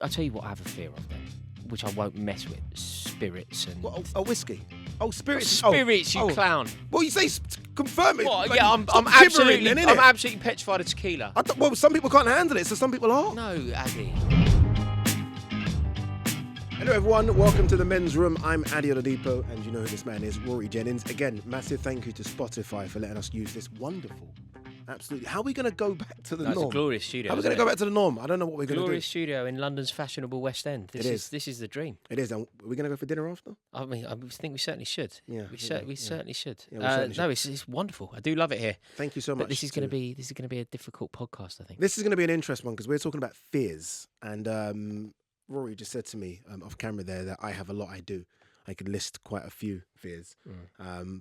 I'll tell you what I have a fear of then, which I won't mess with. Spirits and... What, a whiskey? Oh, spirits. Spirits, you clown. Well, you say confirm it. What? Like, Yeah, I'm stop absolutely, shivering then, I'm innit? absolutely petrified of tequila. Well, some people can't handle it, so some people are. No, Ade. Hello everyone, welcome to the men's room. I'm Ade Oladipo, and you know who this man is, Rory Jennings. Again, massive thank you to Spotify for letting us use this wonderful, absolutely. How are we going to go back to the norm? It's a glorious studio. How are we going to go back to the norm? I don't know what we're going to do. Glorious studio in London's fashionable West End. This is the dream. It is. And are we going to go for dinner after? I mean, I think we certainly should. Yeah, we certainly should. Yeah, we certainly no, it's wonderful. I do love it here. Thank you so much. But this is going to be a difficult podcast, I think. This is going to be an interesting one because we're talking about fears, and Rory just said to me off camera there that I have a lot I do. I could list quite a few fears.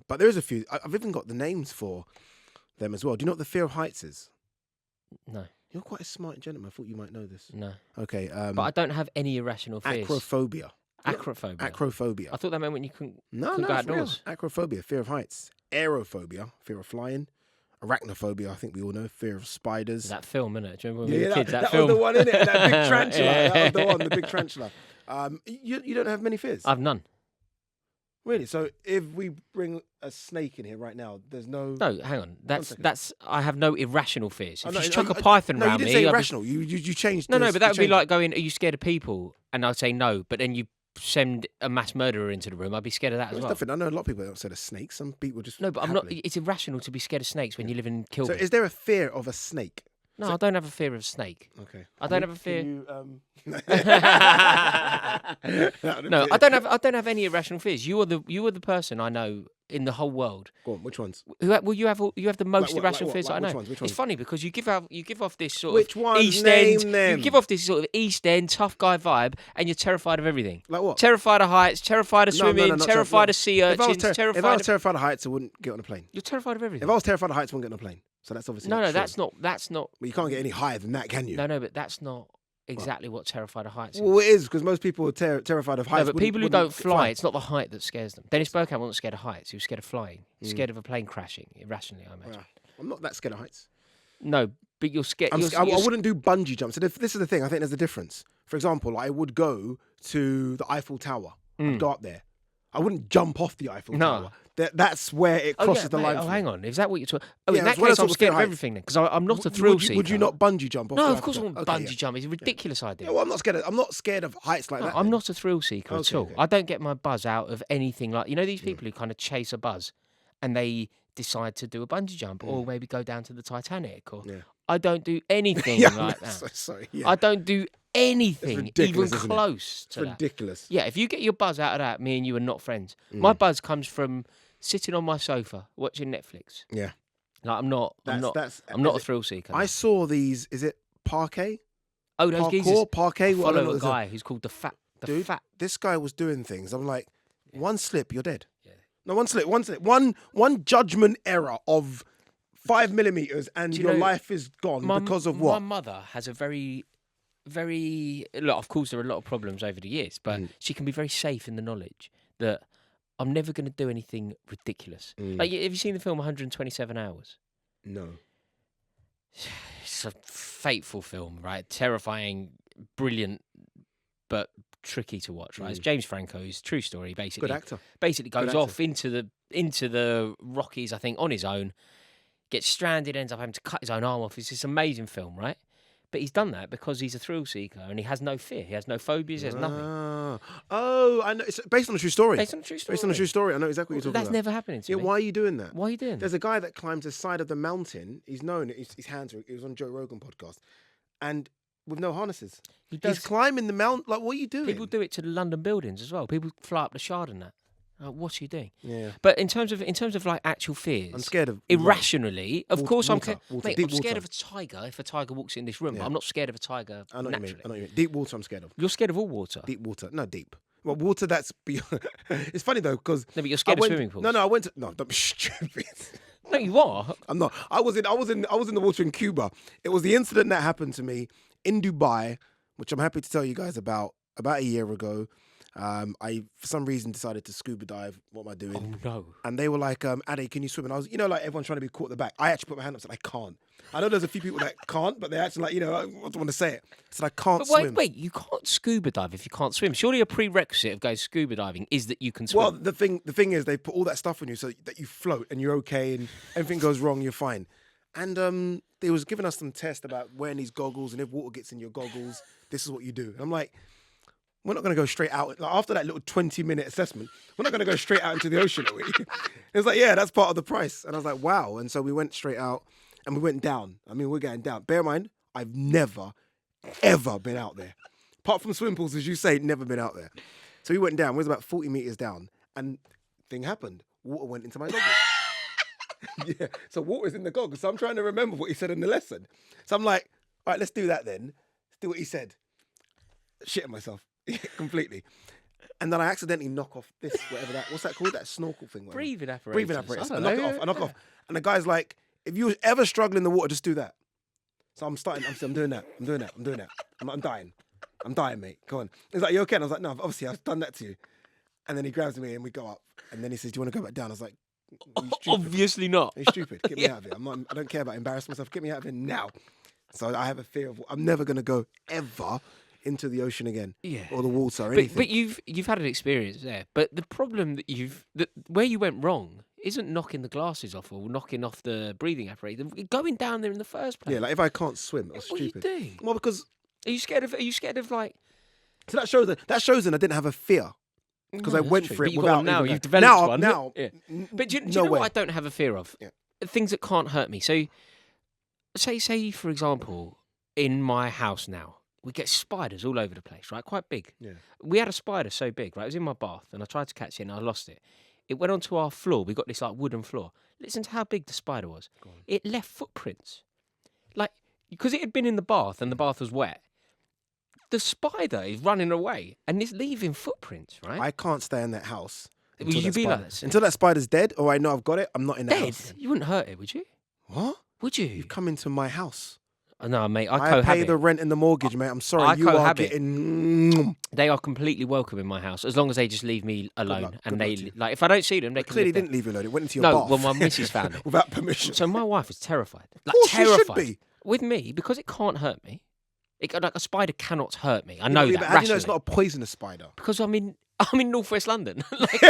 But there is a few. I've even got the names for them as well. Do you know what the fear of heights is? No. You're quite a smart gentleman. I thought you might know this. No. Okay. But I don't have any irrational fears. Acrophobia. Acrophobia? Acrophobia. I thought that meant when you couldn't No, go outdoors. Acrophobia, fear of heights. Aerophobia, fear of flying. Arachnophobia, I think we all know, fear of spiders. That film, innit? Do you remember when we were kids? That film? was the one, innit? That big tarantula. Yeah. That was the one, the big tarantula. You don't have many fears? I've none. Really? So if we bring a snake in here right now, there's no... No, hang on. That's. I have no irrational fears. If no, you chuck a python No, around you me... didn't say irrational. You changed... No, but that would be like going, are you scared of people? And I'd say no, but then you send a mass murderer into the room, I'd be scared of that as well. Nothing. I know a lot of people don't scared of snakes. Some people just... No, but I'm not... It's irrational to be scared of snakes when you live in Kilburn. So is there a fear of a snake? No, I don't have a fear of a snake. Okay. I don't have a fear... No, I don't have any irrational fears. You are the person I know in the whole world. Go on, which ones? You have the most irrational fears that I know. Which ones? It's funny because you give off this sort Which of ones? East Name End. them. You give off this sort of East End tough guy vibe, and you're terrified of everything. Like what? Terrified of heights, terrified of swimming, not terrified of sea urchins, If I terrified. was terrified of heights, I wouldn't get on a plane. You're terrified of everything. If I was terrified of heights, I wouldn't get on a plane. So that's obviously No, true. that's not. Well, you can't get any higher than that, can you? No, but that's not exactly what terrified of heights is. Well, it is because most people are terrified of heights. No, but people who don't fly, it's not the height that scares them. Dennis Bergkamp wasn't scared of heights. He was scared of flying. Scared of a plane crashing, irrationally, I imagine. I'm not that scared of heights. No, but you're scared. I wouldn't do bungee jumps. So this is the thing. I think there's a difference. For example, I would go to the Eiffel Tower. I'd go up there. I wouldn't jump off the Eiffel Tower. That's where it crosses the line. Oh, hang on. Is that what you're talking? Yeah, in that case, I'm scared of everything then, because I'm not a thrill seeker. Would you not bungee jump off? No, the of course I Eiffel won't Tower? bungee jump. It's a ridiculous idea. Yeah, well, I'm not scared of heights like that. I'm not a thrill seeker at all. Okay. I don't get my buzz out of anything like these people who kind of chase a buzz, and they decide to do a bungee jump or maybe go down to the Titanic. Or I don't do anything like that. Sorry. Yeah. I don't do anything even isn't it? close to that. Ridiculous. Yeah, if you get your buzz out of that, me and you are not friends. My buzz comes from sitting on my sofa watching Netflix. Yeah. Like I'm not a thrill seeker. I saw these. Is it parquet? Oh, those geezers. Parquet. I follow a guy who's called the fat. This guy was doing things. I'm like, one slip, you're dead. Yeah. No, one slip. One judgment error of 5 millimeters, and your life is gone because of what? My mother has a very, very. Look, of course, there are a lot of problems over the years, but she can be very safe in the knowledge that I'm never going to do anything ridiculous. Like, have you seen the film 127 Hours? No. It's a fateful film, right? Terrifying, brilliant, but tricky to watch, right? It's James Franco's true story, basically. Good actor. Basically goes off into the Rockies, I think, on his own, gets stranded, ends up having to cut his own arm off. It's this amazing film, right? But he's done that because he's a thrill seeker and he has no fear. He has no phobias. He has nothing. Oh, I know. It's based on a true story. Based on a true story. Based on a true story. I know exactly what you're talking That's about. never happening to me. Yeah, why are you doing that? Why are you doing that? There's a guy that climbs the side of the mountain. He's known. His hands are. He was on Joe Rogan podcast, and with no harnesses. He's climbing the mountain. Like, what are you doing? People do it to the London buildings as well. People fly up the Shard and that. What are you doing? Yeah. But in terms of like actual fears, I'm scared of irrationally. Of course, I'm water. scared of a tiger if a tiger walks in this room. But I'm not scared of a tiger. I know naturally. what you mean. Deep water, I'm scared of. You're scared of all water. Deep water, no deep. Well, water that's beyond. It's funny though because no, but you're scared of swimming pools. No, I went to don't be stupid. No, you are. I'm not. I was in the water in Cuba. It was the incident that happened to me in Dubai, which I'm happy to tell you guys about a year ago. I, for some reason, decided to scuba dive. What am I doing? Oh no! And they were like, Ade, can you swim? And I was, like everyone's trying to be caught at the back. I actually put my hand up and said, I can't. I know there's a few people that can't, but they actually I don't want to say it. I said, I can't swim. Wait, you can't scuba dive if you can't swim. Surely a prerequisite of going scuba diving is that you can swim. Well, the thing is, they put all that stuff on you so that you float and you're okay, and everything goes wrong, you're fine. And they was giving us some tests about wearing these goggles, and if water gets in your goggles, this is what you do. And I'm like, we're not going to go straight out. Like, after that little 20-minute assessment, we're not going to go straight out into the ocean, are we? It's like, yeah, that's part of the price. And I was like, wow. And so we went straight out and we went down. I mean, we're going down. Bear in mind, I've never, ever been out there. Apart from swimming pools, as you say, never been out there. So we went down. We was about 40 meters down. And thing happened. Water went into my goggles. Yeah. So water's in the goggles. So I'm trying to remember what he said in the lesson. So I'm like, all right, let's do that then. Let's do what he said. Shitting myself. Completely. And then I accidentally knock off this, what's that called? That snorkel thing. Whatever. Breathing apparatus. Breathing apparatus. I know, knock off. And the guy's like, if you ever struggle in the water, just do that. So I'm doing that. I'm dying, mate. Go on. He's like, you okay? And I was like, no, obviously I've done that to you. And then he grabs me and we go up. And then he says, do you want to go back down? I was like, obviously not. You're stupid. Get me out of here. I don't care about embarrassing myself. Get me out of here now. So I have a fear of, I'm never going to go ever into the ocean again, or the water, or anything. But you've had an experience there. But the problem where you went wrong isn't knocking the glasses off or knocking off the breathing apparatus. Going down there in the first place. Yeah, like if I can't swim, that's stupid. What are you doing? Well, because are you scared of like? So that shows that I didn't have a fear because I went for it without. Now you've developed one. Now, yeah. But do you know what I don't have a fear of? Yeah. Things that can't hurt me. So, say for example, in my house now. We get spiders all over the place, right? Quite big. Yeah. We had a spider so big, right? It was in my bath, and I tried to catch it, and I lost it. It went onto our floor. We got this like wooden floor. Listen to how big the spider was. It left footprints, like because it had been in the bath, and the bath was wet. The spider is running away, and it's leaving footprints, right? I can't stay in that house. Would you be like that? Until that spider's dead, or I know I've got it, I'm not in that house. You wouldn't hurt it, would you? What? Would you? You've come into my house. No, mate, I pay cohabit. the rent and the mortgage, mate. I'm sorry, you are getting. They are completely welcome in my house as long as they just leave me alone. Good luck like if I don't see them, they can clearly live there. didn't leave you alone. It went into your No, bath. well, my missus found it without permission. So my wife is terrified. Like, of course, terrified. she should be. With me because it can't hurt me. Like a spider cannot hurt me. I know that. But how do you know it's not a poisonous spider? Because I'm in northwest London. Like,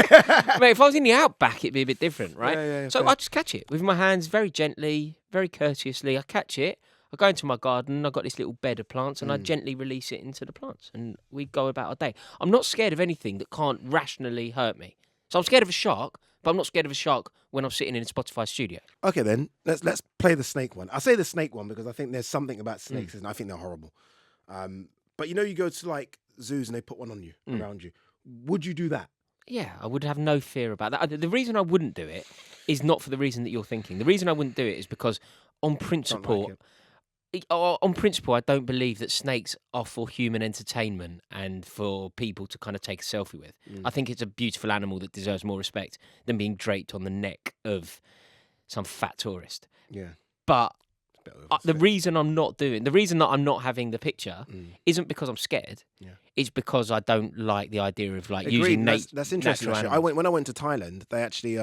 mate, if I was in the outback, it'd be a bit different, right? Yeah, so I just catch it with my hands, very gently, very courteously. I catch it. I go into my garden. I've got this little bed of plants, and I gently release it into the plants, and we go about our day. I'm not scared of anything that can't rationally hurt me. So I'm scared of a shark, but I'm not scared of a shark when I'm sitting in a Spotify studio. Okay, then let's play the snake one. I say the snake one because I think there's something about snakes, and I think they're horrible. But you go to like zoos and they put one on you around you. Would you do that? Yeah, I would have no fear about that. The reason I wouldn't do it is not for the reason that you're thinking. The reason I wouldn't do it is because on principle. On principle, I don't believe that snakes are for human entertainment and for people to kind of take a selfie with. I think it's a beautiful animal that deserves more respect than being draped on the neck of some fat tourist. Yeah. But the reason I'm not having the picture isn't because I'm scared. Yeah. It's because I don't like the idea of like using nature. That's interesting. Actually. When I went to Thailand, they actually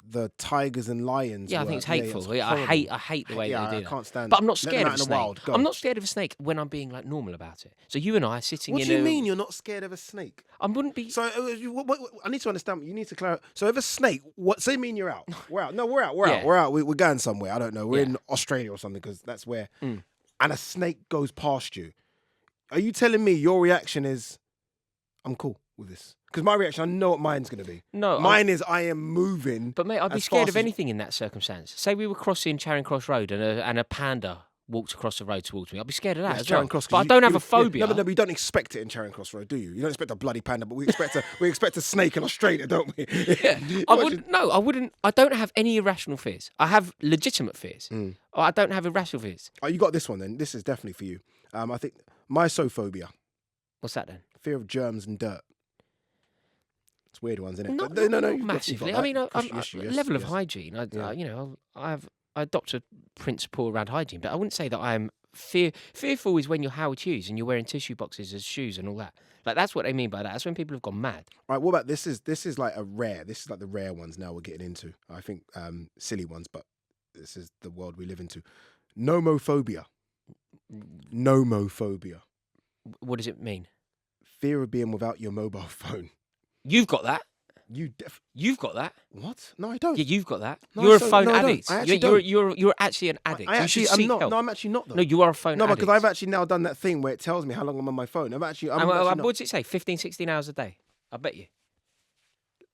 the tigers and lions. Yeah, I think it's hateful. I hate the way they do that. I can't stand. But I'm not scared of a snake. Wild. I'm not scared of a snake when I'm being like normal about it. So you and I are sitting. What do you mean you're not scared of a snake? I wouldn't be. So I need to understand. You need to clarify. So if a snake, say mean you're out. We're out. No, we're out. We're out. We're going somewhere. I don't know. We're in Australia or something because that's where. And a snake goes past you. Are you telling me your reaction is, I'm cool with this? Because my reaction, I know what mine's going to be. No, mine is I am moving. But mate, I'd be scared of anything in that circumstance. Say we were crossing Charing Cross Road and a panda walked across the road towards me. I'd be scared of that as well. But I don't have a phobia. No, we don't expect it in Charing Cross Road, do you? You don't expect a bloody panda, but we expect a snake in Australia, don't we? Yeah. I wouldn't. I don't have any irrational fears. I have legitimate fears. I don't have irrational fears. Oh, you got this one then. This is definitely for you. I think mysophobia. What's that then? Fear of germs and dirt. It's weird ones, isn't it? No, massively. I mean, level of hygiene. I adopt a principle around hygiene, but I wouldn't say that I'm Fearful is when you're Howard Hughes and you're wearing tissue boxes as shoes and all that. Like that's what they mean by that. That's when people have gone mad. All right, what about this? Is like this is like the rare ones now we're getting into. I think silly ones, but this is the world we live into. Nomophobia. Nomophobia. What does it mean? Fear of being without your mobile phone. You've got that. You've got that. What? No, I don't. Yeah, you've got that. No, you're a so- phone no, I don't. addict. I actually don't. You're actually an addict. I You actually, should I'm seek not. help. No, I'm actually not though. No, you are a phone No, addict. because I've actually now done that thing where it tells me how long I'm on my phone. I'm actually what not. does it say? 15, 16 hours a day. I bet you.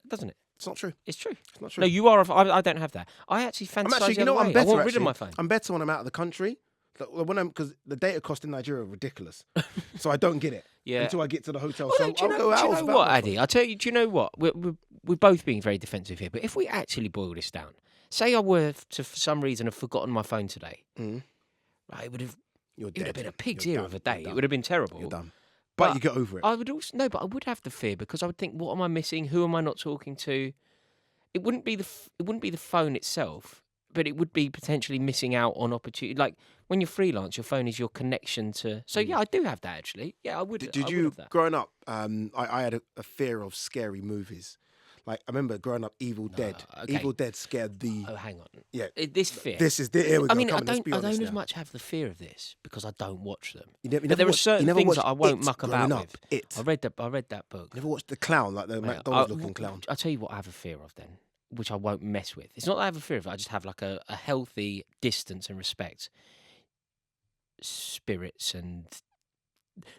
Doesn't it? It's not true. It's true. It's not true. No, you are. I don't have that. I actually fantasize I'm actually, the other I'm way. better. I want rid actually. of my phone. I'm better when I'm out of the country. Because the data cost in Nigeria are ridiculous, so I don't get it until I get to the hotel. Well, so do you I'll know, go out. do you know without what, my Addy? I'll tell you. Do you know what? We're both being very defensive here. But if we actually boil this down, say I were to, for some reason, have forgotten my phone today, phone. right, it would have You're been dead. a pig's You're ear done. of a day. You're It would have been terrible. You're done. But But you get over it. I would also but I would have the fear because I would think, what am I missing? Who am I not talking to? It wouldn't be the phone itself, but it would be potentially missing out on opportunity. Like when you're freelance, your phone is your connection to. So yeah, I do have that actually. Yeah, I would. Did I would you have that. growing up? I had a fear of scary movies. Like I remember growing up, Evil Dead. okay. Evil Dead scared the. Oh, hang on. Yeah. This fear. This is the. Here we go. I mean, Come I on, let's don't. be I honest don't as now. much have the fear of this because I don't watch them. You never But there are watched- certain you never things watched that I won't It muck growing about up. with. It. I read that book. Never watched the clown, like the Yeah, McDonald's looking clown. I'll tell you what I have a fear of then, which I won't mess with. It's not that I have a fear of it. I just have like a healthy distance and respect. Spirits and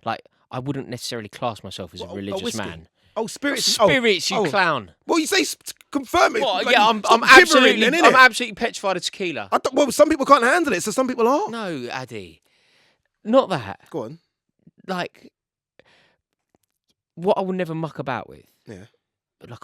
like I wouldn't necessarily class myself as a What, religious whiskey? man. Oh, spirits. Spirits, you oh. clown. Well, you say confirm it. What? Like, Yeah, I'm stop absolutely, gibbering then, I'm innit? absolutely petrified of tequila. Well, some people can't handle it, so some people are. No, Addy, not that. Go on. Like, what I will never muck about with. Yeah. Like,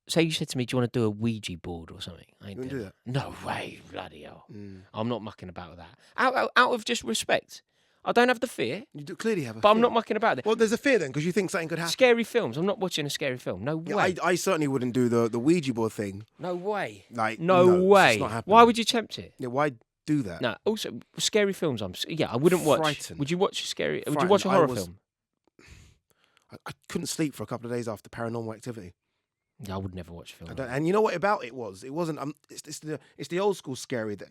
say you said to me, "Do you want to do a Ouija board or something?" I ain't You wouldn't doing do that. No way, bloody hell. Mm. I'm not mucking about with that. Out of just respect. I don't have the fear, You do clearly have a but fear. I'm not mucking about it. Well, there's a fear then because you think something could happen. Scary films. I'm not watching a scary film. No Yeah, way. I certainly wouldn't do the Ouija board thing. No way. Like No it's way. just not happening. Why would you tempt it? Yeah, why do that? No. Also, scary films. I wouldn't watch. Frightened. Would you watch scary? Would you Frightened. watch a I horror was- film? I couldn't sleep for a couple of days after Paranormal Activity. Yeah, I would never watch a film. I don't, and you know what about it was? It wasn't. It's the old school scary that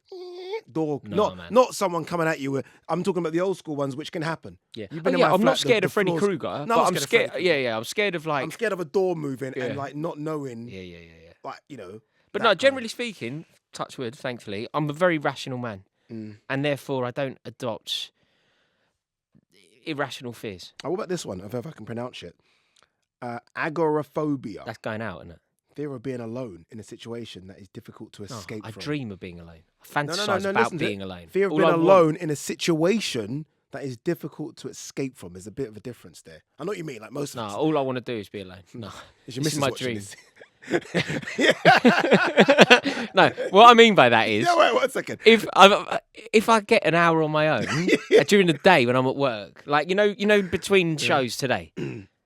door. No, man. Not someone coming at you. I'm talking about the old school ones, which can happen. Yeah. You've been in yeah, my I'm flat, not scared the of Freddy floors- Krueger. No, but I'm I'm scared of scared. Freddy Yeah. I'm scared of like. I'm scared of a door moving Yeah. and like not knowing. Yeah. Like you know. But that no, kind of- generally speaking, touch wood, thankfully, I'm a very rational man, and therefore I don't adopt irrational fears. Oh, what about this one? If I can pronounce it. Agoraphobia. That's going out, isn't it? Fear of being alone in a situation that is difficult to escape I from. dream of being alone. I No, fantasize no, about listen to being it. alone. Fear of All being I want- alone in a situation that is difficult to escape from. There's a bit of a difference there. I know what you mean. Like most of No, us. all I want to do is be alone. No, Is your this missus is my watching dream. this? No, what I mean by that is, Yeah, wait 1 second. if I get an hour on my own during the day when I'm at work, like you know, between shows today,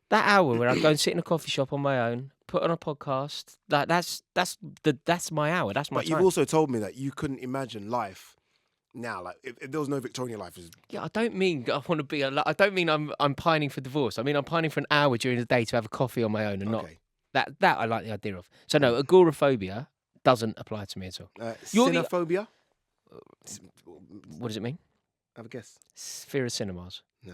that hour where I go and sit in a coffee shop on my own, put on a podcast, that's my hour. That's my But time. you've also told me that you couldn't imagine life now. Like if there was no Victorian life, Yeah, I don't mean I want to be alone. I don't mean I'm pining for divorce. I mean I'm pining for an hour during the day to have a coffee on my own and not okay. that I like the idea of. So no, agoraphobia doesn't apply to me at all. You're the- Cynophobia. What does it mean? Have a guess. Fear of cinemas. No.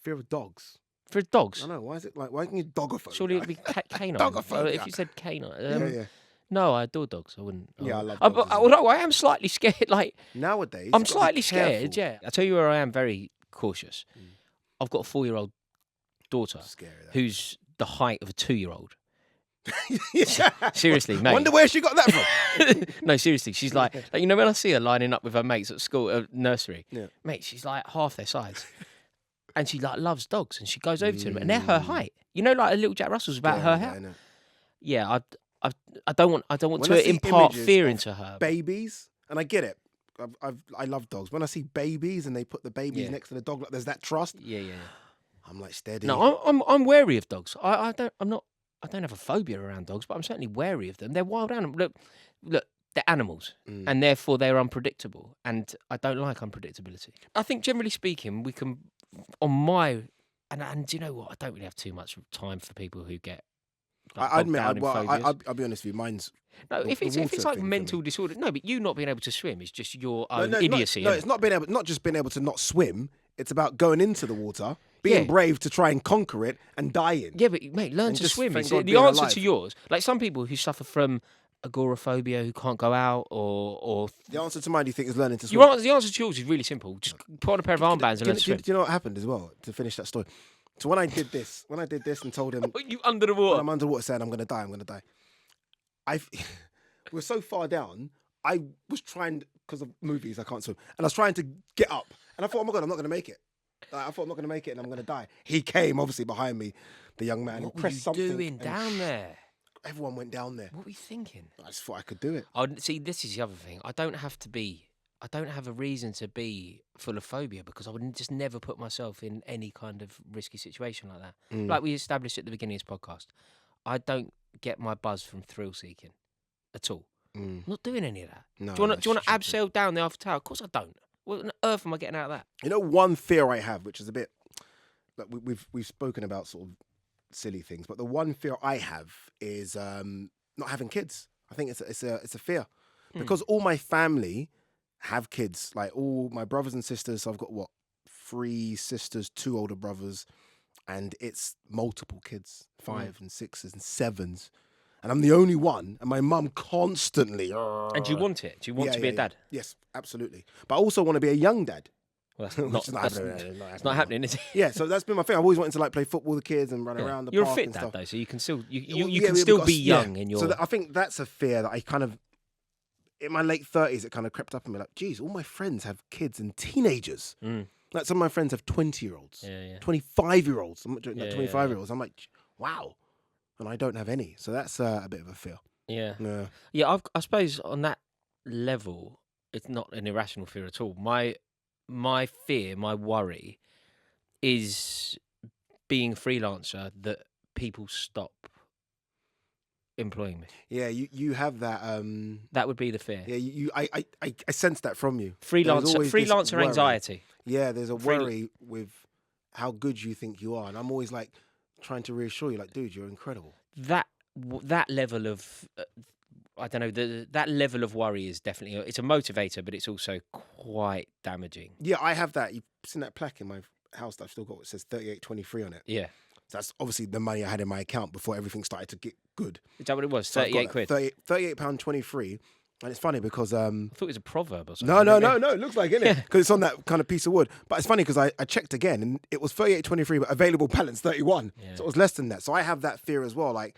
Fear of dogs. For dogs. I know. Why is it like? Why can you dogophobia? Surely it'd be canine. Dogophobia. If you said canine. Yeah. No, I adore dogs. I wouldn't. Yeah, I love But dogs as well. although I am slightly scared, like Nowadays, I'm you've got to be slightly scared. careful. Yeah, I tell you where I am very cautious. I've got a 4-year-old daughter Scary. That. who's the height of a 2-year-old. Yeah. Seriously, mate. Wonder where she got that from. No, seriously, she's like you know when I see her lining up with her mates at school, nursery, Yeah. mate, she's like half their size, and she like loves dogs, and she goes over to them, and they're her height. You know, like a little Jack Russell's about her height. Yeah, I don't want When I to see impart images fear of into her. Babies, and I get it. I love dogs. When I see babies and they put the babies Yeah. next to the dog, like there's that trust. Yeah. I'm like steady. No, I'm wary of dogs. I don't have a phobia around dogs, but I'm certainly wary of them. They're wild animals. Look, they're animals, and therefore they're unpredictable. And I don't like unpredictability. I think, generally speaking, we can, on my, and do you know what? I don't really have too much time for people who get. Like, I admit, phobias. I'll be honest with you. Mine's no. the If it's water like thing for mental me. disorder, no. But you not being able to swim is just your own No, idiocy. No, innit? it's not just being able to not swim. It's about going into the water, being Yeah. brave to try and conquer it, and dying. Yeah, but mate, learn And to just swim. thank It's God the being answer alive. to yours. Like some people who suffer from agoraphobia, who can't go out, or The answer to mine, do you think, is learning to swim? the answer to yours is really simple. Just put on a pair of armbands and learn to swim. Do you know what happened as well? To finish that story, so when I did this and told him You under the when water. I'm underwater saying I'm going to die, we're so far down. I was trying, because of movies, I can't swim, and I was trying to get up, and I thought, oh my God, I'm not going to make it. Like, I thought I'm not going to make it, and I'm going to die. He came obviously behind me, the young man, What and were you pressed something. doing and down there? Everyone went down there. What were you thinking? I just thought I could do it. See, this is the other thing. I don't have a reason to be full of phobia because I would just never put myself in any kind of risky situation like that. Like we established at the beginning of this podcast, I don't get my buzz from thrill seeking at all. I'm not doing any of that. No, do you want to that's abseil down the Eiffel Tower? Of course I don't. What on earth am I getting out of that? You know, one fear I have, which is a bit like we've spoken about sort of silly things, but the one fear I have is not having kids. I think it's a fear because all my family have kids. Like all my brothers and sisters. So I've got 3 sisters, 2 older brothers, and it's multiple kids, 5 and 6s and 7s. And I'm the only one, and my mum constantly. And do you want it? Do you want to be a dad? Yes, absolutely. But I also want to be a young dad. Well, Which that's is not happening, is it? Yeah, so that's been my thing. I've always wanted to like play football with the kids and run around the You're park a fit and dad stuff. though, so you can still Well, you yeah, can we've still got- be yeah. young in your. So I think that's a fear that I kind of, in my late 30s, it kind of crept up on me. Like, geez, all my friends have kids and teenagers. Like some of my friends have 20-year-olds, Yeah. 25-year-olds. I'm not joking, Yeah, 25-year-olds. I'm like, wow, and I don't have any. So that's a bit of a fear. Yeah. Yeah. I suppose on that level, it's not an irrational fear at all. My fear, my worry, is being a freelancer that people stop employing me. Yeah, you have that. That would be the fear. Yeah, I sense that from you. Freelancer worry. anxiety. Yeah, there's a worry with how good you think you are, and I'm always like trying to reassure you, like, dude, you're incredible. That level of I don't know. That level of worry is definitely it's a motivator, but it's also quite damaging. Yeah, I have that. You've seen that plaque in my house that I've still got. It says 38.23 on it. Yeah. So that's obviously the money I had in my account before everything started to get good. Is that what it was? So I've got 38 quid. £38.23, and it's funny because I thought it was a proverb or something. no, it looks like it, innit? Because it's on that kind of piece of wood. But it's funny because I checked again and it was 38.23, but available balance 31. Yeah. So it was less than that. So I have that fear as well. Like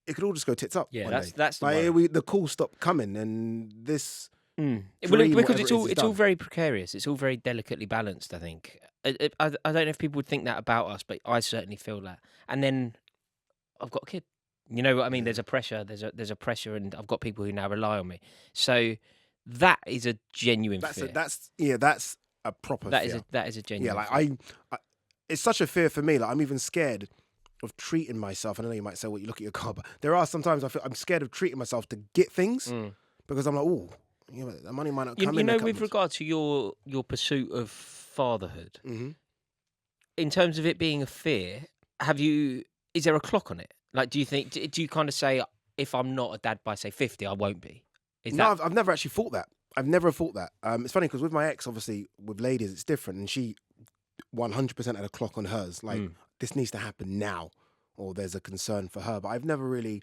it could all just go tits up. Yeah, one day. that's the like worry. the calls stopped coming, and this. Well, dream, because whatever it's all done. very precarious. It's all very delicately balanced. I think. I don't know if people would think that about us, but I certainly feel that. And then I've got a kid. You know what I mean? There's a pressure. There's a pressure, and I've got people who now rely on me. So that is a genuine fear. That's a proper fear. That is a genuine. Yeah, fear. like I, it's such a fear for me. Like I'm even scared of treating myself. I know you might say, "Well, you look at your car," but there are sometimes I feel I'm scared of treating myself to get things because I'm like, "Oh, you know, the money might not come in." You know, a couple with months." regard to your pursuit of fatherhood, Mm-hmm. in terms of it being a fear, is there a clock on it? Like, do you kind of say, if I'm not a dad by say 50, I won't be? I've never actually thought that. I've never thought that. It's funny because with my ex, obviously with ladies, it's different, and she 100% had a clock on hers. Like this needs to happen now, or there's a concern for her. But I've never really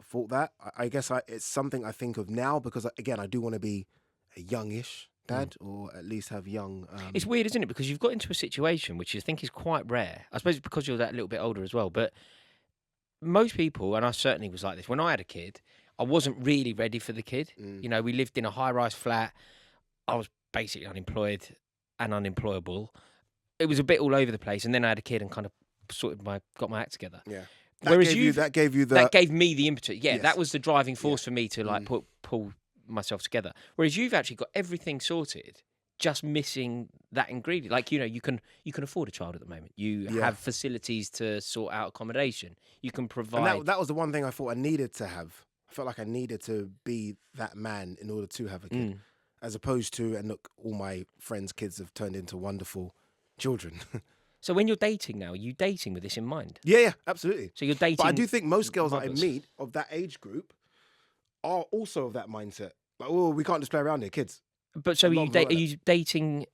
thought that. I guess it's something I think of now because again, I do want to be a youngish dad, or at least have young. It's weird, isn't it? Because you've got into a situation which I think is quite rare. I suppose because you're that little bit older as well. But most people, and I certainly was like this, when I had a kid, I wasn't really ready for the kid. You know, we lived in a high-rise flat. I was basically unemployed and unemployable. It was a bit all over the place. And then I had a kid and kind of got my act together. Yeah. Whereas that gave me the impetus. Yeah, Yes. that was the driving force for me to like pull myself together. Whereas you've actually got everything sorted, just missing that ingredient. Like, you know, you can afford a child at the moment. You have facilities to sort out accommodation. You can provide. And that was the one thing I thought I needed to have I felt like I needed to be that man in order to have a kid, as opposed to, and look, all my friends' kids have turned into wonderful children. So when you're dating now, are you dating with this in mind? Yeah, absolutely. So you're dating. But I do think most girls that I mothers. meet of that age group are also of that mindset. Like, oh, we can't just play around here, kids. But so A lot are of them are like you dating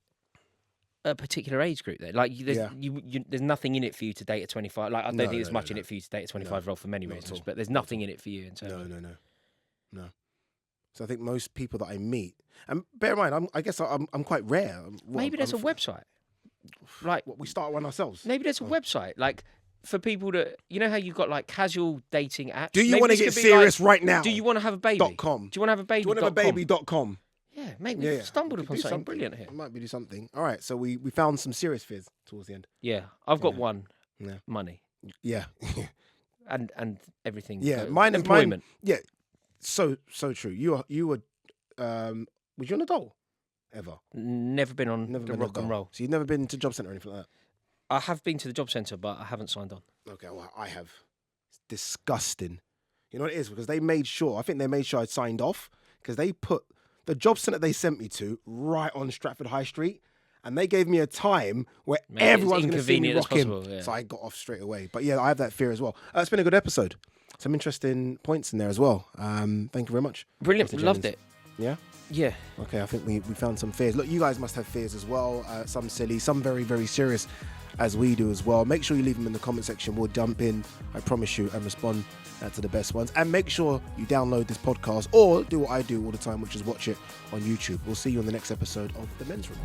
a particular age group then? Like, there's nothing in it for you to date at 25. Like, I don't think there's much in it for you to date a 25-year-old for many reasons, but there's nothing in it for you in terms of... No. So I think most people that I meet, and bear in mind, I guess I'm quite rare. Maybe there's a website. Like, we start one ourselves. Maybe there's a website, like, for people that, you know how you've got like casual dating apps. Do you want to get serious right now? Do you want to have a baby? .com. Do you want to have a baby? Do you want to have a baby.com? Yeah, mate, we've stumbled upon something brilliant here. It might be do something. All right, so we found some serious fears towards the end. Yeah, I've got one. Yeah. Money. Yeah. and everything. Yeah, employment. Yeah, so true. You were was you an adult ever? Never been on the rock and roll. So you've never been to job centre or anything like that? I have been to the job centre, but I haven't signed on. Okay, well, I have. It's disgusting. You know what it is? Because they made sure, I think they made sure I signed off, because they put the job centre they sent me to right on Stratford High Street, and they gave me a time where everyone's going to see me rocking. Yeah. So I got off straight away. But yeah, I have that fear as well. It's been a good episode. Some interesting points in there as well. Thank you very much. Brilliant. Loved it. Yeah? Yeah. Okay, I think we found some fears. Look, you guys must have fears as well. Some silly, some very, very serious, as we do as well. Make sure you leave them in the comment section. We'll jump in, I promise you, and respond to the best ones. And make sure you download this podcast or do what I do all the time, which is watch it on YouTube. We'll see you on the next episode of The Men's Room.